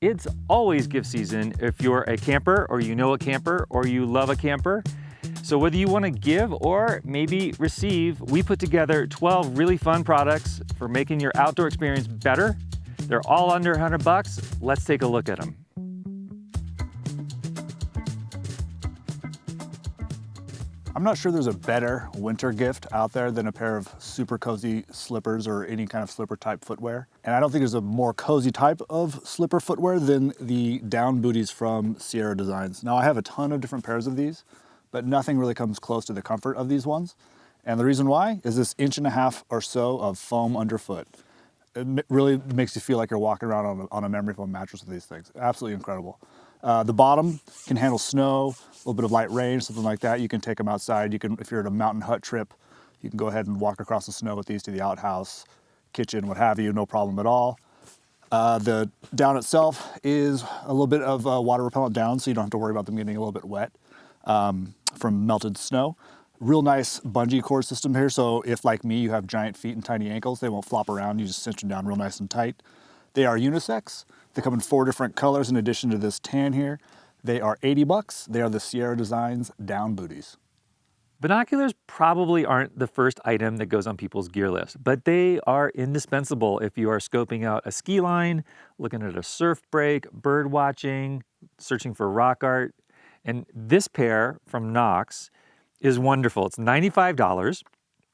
It's always gift season if you're a camper or you know a camper or you love a camper. So whether you want to give or maybe receive, we put together 12 really fun products for making your outdoor experience better. They're all under 100 bucks. Let's take a look at them. I'm not sure there's a better winter gift out there than a pair of super cozy slippers or any kind of slipper type footwear. And I don't think there's a more cozy type of slipper footwear than the down booties from Sierra Designs. Now I have a ton of different pairs of these, but nothing really comes close to the comfort of these ones. And the reason why is this 1.5 inches or so of foam underfoot. It really makes you feel like you're walking around on a memory foam mattress with these things. Absolutely incredible. The bottom can handle snow, a little bit of light rain, something like that. You can take them outside. You can, if you're at a mountain hut trip, you can go ahead and walk across the snow with these to the outhouse, kitchen, what have you, no problem at all. The down itself is a little bit of water repellent down, so you don't have to worry about them getting a little bit wet from melted snow. Real nice bungee cord system here, so if, like me, you have giant feet and tiny ankles, they won't flop around. You just cinch them down real nice and tight. They are unisex. They come in 4 different colors in addition to this tan here. They are 80 bucks. They are the Sierra Designs down booties. Binoculars probably aren't the first item that goes on people's gear list, but they are indispensable if you are scoping out a ski line, looking at a surf break, bird watching, searching for rock art. And this pair from NOCS is wonderful. It's $95.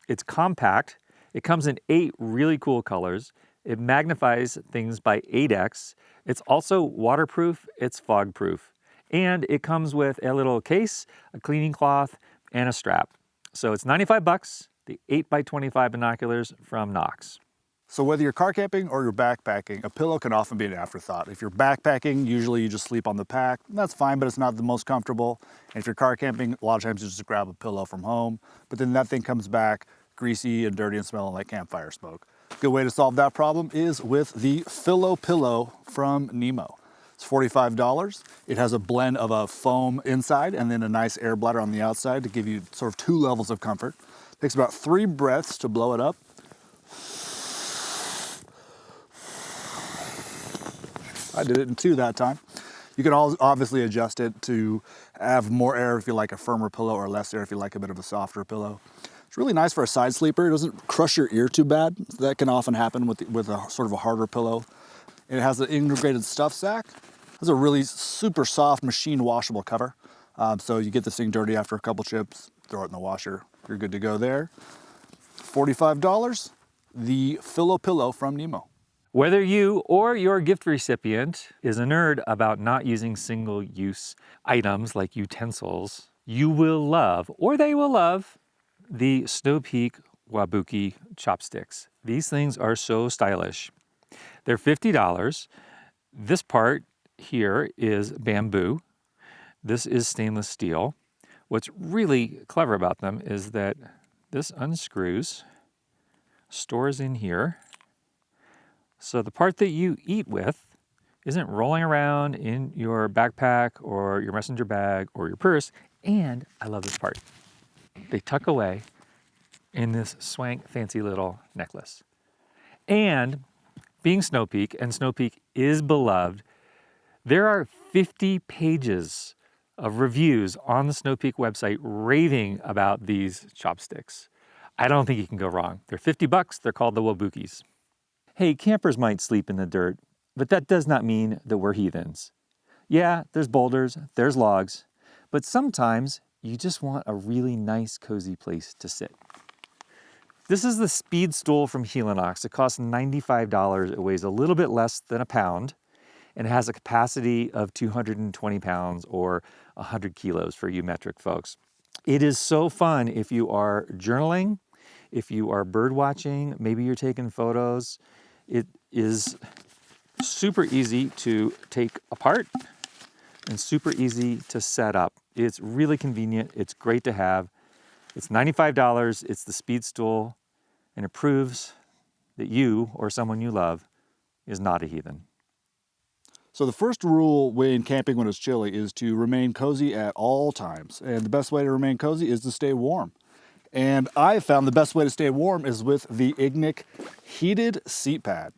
It's compact. It comes in 8 really cool colors. It magnifies things by 8x. It's also waterproof, it's fog proof. And it comes with a little case, a cleaning cloth, and a strap. So it's 95 bucks, the 8x25 binoculars from NOCS. So whether you're car camping or you're backpacking, a pillow can often be an afterthought. If you're backpacking, usually you just sleep on the pack. That's fine, but it's not the most comfortable. And if you're car camping, a lot of times you just grab a pillow from home, but then that thing comes back greasy and dirty and smelling like campfire smoke. Good way to solve that problem is with the Fillo pillow from Nemo. It's $45. It has a blend of a foam inside and then a nice air bladder on the outside to give you sort of 2 levels of comfort. It takes about 3 breaths to blow it up. I did it in 2 that time. You can obviously adjust it to have more air if you like a firmer pillow or less air if you like a bit of a softer pillow. It's really nice for a side sleeper. It doesn't crush your ear too bad. That can often happen with a sort of a harder pillow. It has an integrated stuff sack. It has a really super soft machine washable cover. So you get this thing dirty after a couple trips, throw it in the washer. You're good to go there. $45, the Fillo pillow from Nemo. Whether you or your gift recipient is a nerd about not using single-use items like utensils, you will love, or they will love, the Snow Peak Wabuki Chopsticks. These things are so stylish. They're $50. This part here is bamboo. This is stainless steel. What's really clever about them is that this unscrews, stores in here. So the part that you eat with isn't rolling around in your backpack or your messenger bag or your purse. And I love this part. They tuck away in this swank fancy little necklace. And being Snow Peak, and Snow Peak is beloved, there are 50 pages of reviews on the Snow Peak website raving about these chopsticks. I don't think you can go wrong. They're 50 bucks, they're called the Wabukis. Hey, campers might sleep in the dirt, but that does not mean that we're heathens. Yeah, there's boulders, there's logs, but sometimes you just want a really nice, cozy place to sit. This is the Speed Stool from Helinox. It costs $95. It weighs a little bit less than a pound and has a capacity of 220 pounds or 100 kilos for you metric folks. It is so fun if you are journaling, if you are bird watching, maybe you're taking photos. It is super easy to take apart and super easy to set up. It's really convenient. It's great to have. It's $95. It's the Speed Stool, and it proves that you or someone you love is not a heathen. So the first rule when camping when it's chilly is to remain cozy at all times. And the best way to remain cozy is to stay warm. And I found the best way to stay warm is with the Ignik heated seat pad.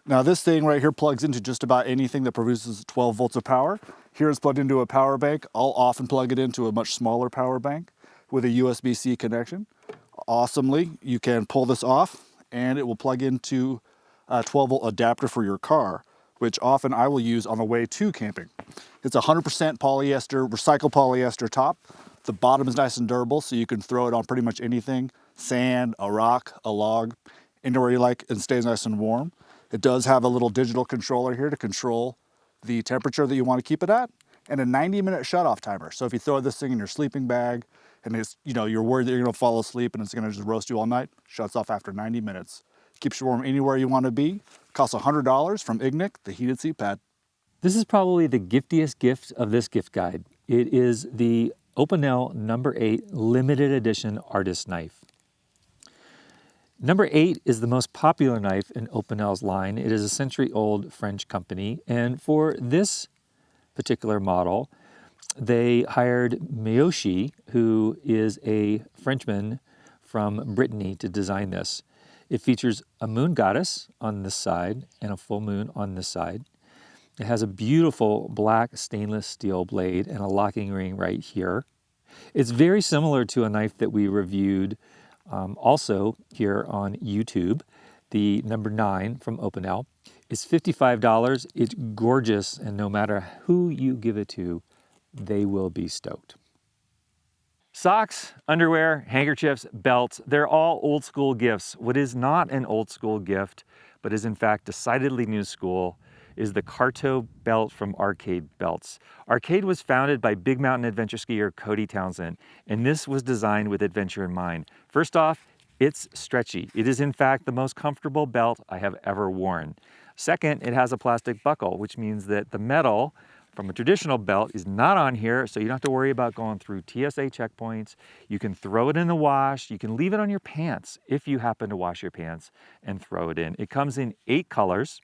Now this thing right here plugs into just about anything that produces 12 volts of power. Here it's plugged into a power bank. I'll often plug it into a much smaller power bank with a USB-C connection. Awesomely, you can pull this off and it will plug into a 12 volt adapter for your car, which often I will use on the way to camping. It's 100% polyester, recycled polyester top. The bottom is nice and durable, so you can throw it on pretty much anything, sand, a rock, a log, anywhere you like, and stays nice and warm. It does have a little digital controller here to control the temperature that you want to keep it at, and a 90-minute shut-off timer. So if you throw this thing in your sleeping bag and it's, you're worried that you're gonna fall asleep and it's gonna just roast you all night, shuts off after 90 minutes. Keeps you warm anywhere you want to be. Costs $100 from Ignik, the heated seat pad. This is probably the giftiest gift of this gift guide. It is the Opinel number 8 limited edition artist knife. Number 8 is the most popular knife in Opinel's line. It is a century-old French company, and for this particular model, they hired Miyoshi, who is a Frenchman from Brittany, to design this. It features a moon goddess on this side and a full moon on this side. It has a beautiful black stainless steel blade and a locking ring right here. It's very similar to a knife that we reviewed also here on YouTube, the number 9 from Opinel. It's $55. It's gorgeous, and no matter who you give it to, they will be stoked. Socks, underwear, handkerchiefs, belts, they're all old school gifts. What is not an old school gift, but is in fact decidedly new school, is the Carto belt from Arcade Belts. Arcade was founded by big mountain adventure skier Cody Townsend, and this was designed with adventure in mind. First off, it's stretchy. It is in fact the most comfortable belt I have ever worn. Second, it has a plastic buckle, which means that the metal from a traditional belt is not on here, so you don't have to worry about going through TSA checkpoints. You can throw it in the wash. You can leave it on your pants if you happen to wash your pants and throw it in. It comes in 8 colors.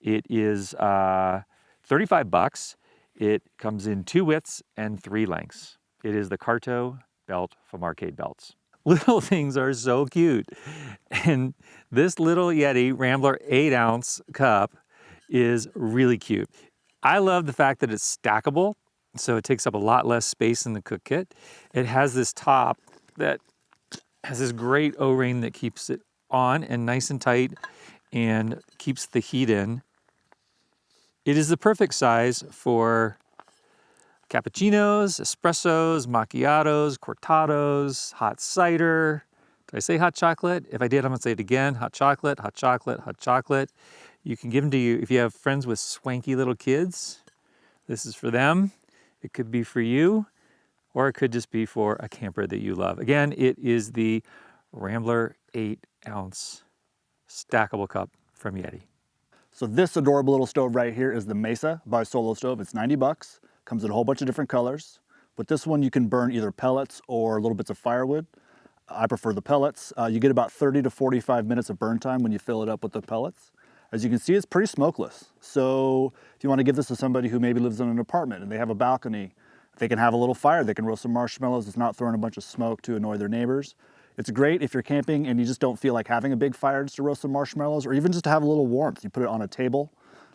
It is $35. It comes in 2 widths and 3 lengths. It is the Carto belt from Arcade Belts. Little things are so cute. And this little YETI Rambler 8-ounce cup is really cute. I love the fact that it's stackable, so it takes up a lot less space in the cook kit. It has this top that has this great O-ring that keeps it on and nice and tight and keeps the heat in. It is the perfect size for cappuccinos, espressos, macchiatos, cortados, hot cider. Did I say hot chocolate? If I did, I'm gonna say it again. Hot chocolate, hot chocolate, hot chocolate. You can give them to you if you have friends with swanky little kids. This is for them. It could be for you, or it could just be for a camper that you love. Again, it is the Rambler 8-ounce stackable cup from YETI. So this adorable little stove right here is the Mesa by Solo Stove. It's 90 bucks, comes in a whole bunch of different colors. With this one, you can burn either pellets or little bits of firewood. I prefer the pellets. You get about 30 to 45 minutes of burn time when you fill it up with the pellets. As you can see, it's pretty smokeless. So if you want to give this to somebody who maybe lives in an apartment and they have a balcony, they can have a little fire, they can roast some marshmallows. It's not throwing a bunch of smoke to annoy their neighbors. It's great if you're camping and you just don't feel like having a big fire just to roast some marshmallows, or even just to have a little warmth. You put it on a table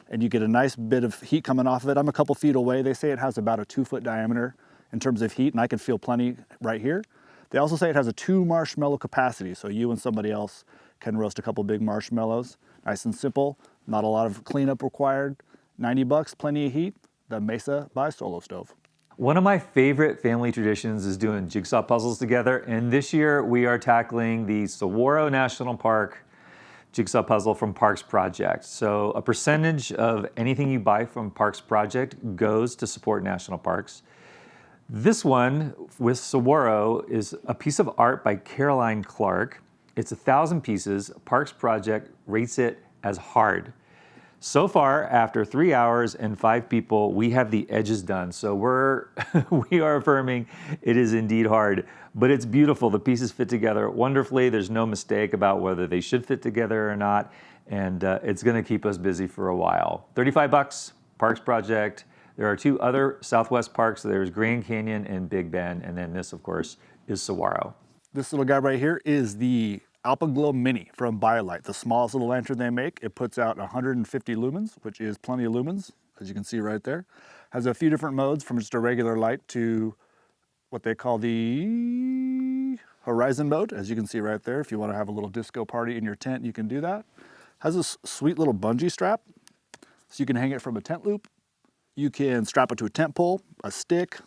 and you get a nice bit of heat coming off of it. I'm a couple feet away. They say it has about a 2-foot diameter in terms of heat, and I can feel plenty right here. They also say it has a 2 marshmallow capacity, so you and somebody else can roast a couple big marshmallows. Nice and simple, not a lot of cleanup required. 90 bucks, plenty of heat. The Mesa by Solo Stove. One of my favorite family traditions is doing jigsaw puzzles together, and this year we are tackling the Saguaro National Park jigsaw puzzle from Parks Project. So a percentage of anything you buy from Parks Project goes to support national parks. This one with Saguaro is a piece of art by Caroline Clark. It's 1,000 pieces. Parks Project rates it as hard. So far, after 3 hours and 5 people, we have the edges done. So we are affirming it is indeed hard, but it's beautiful. The pieces fit together wonderfully. There's no mistake about whether they should fit together or not. And it's gonna keep us busy for a while. 35 bucks, Parks Project. There are 2 other Southwest parks. There's Grand Canyon and Big Bend. And then this, of course, is Saguaro. This little guy right here is the Alpenglow Mini from BioLite, the smallest little lantern they make. It puts out 150 lumens, which is plenty of lumens, as you can see right there. Has a few different modes from just a regular light to what they call the horizon mode, as you can see right there. If you want to have a little disco party in your tent, you can do that. Has this sweet little bungee strap, so you can hang it from a tent loop. You can strap it to a tent pole, a stick,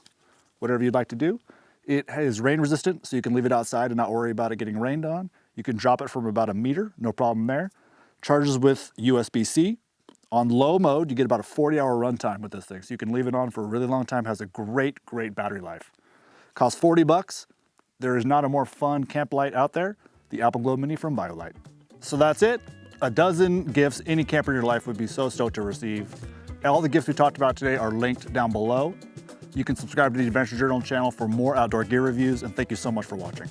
whatever you'd like to do. It is rain resistant, so you can leave it outside and not worry about it getting rained on. You can drop it from about 1 meter, no problem there. Charges with USB-C. On low mode, you get about a 40-hour runtime with this thing, so you can leave it on for a really long time. Has a great, great battery life. Costs 40 bucks. There is not a more fun camp light out there, the Alpenglow Mini from BioLite. So that's it. A dozen gifts any camper in your life would be so stoked to receive. All the gifts we talked about today are linked down below. You can subscribe to the Adventure Journal channel for more outdoor gear reviews, and thank you so much for watching.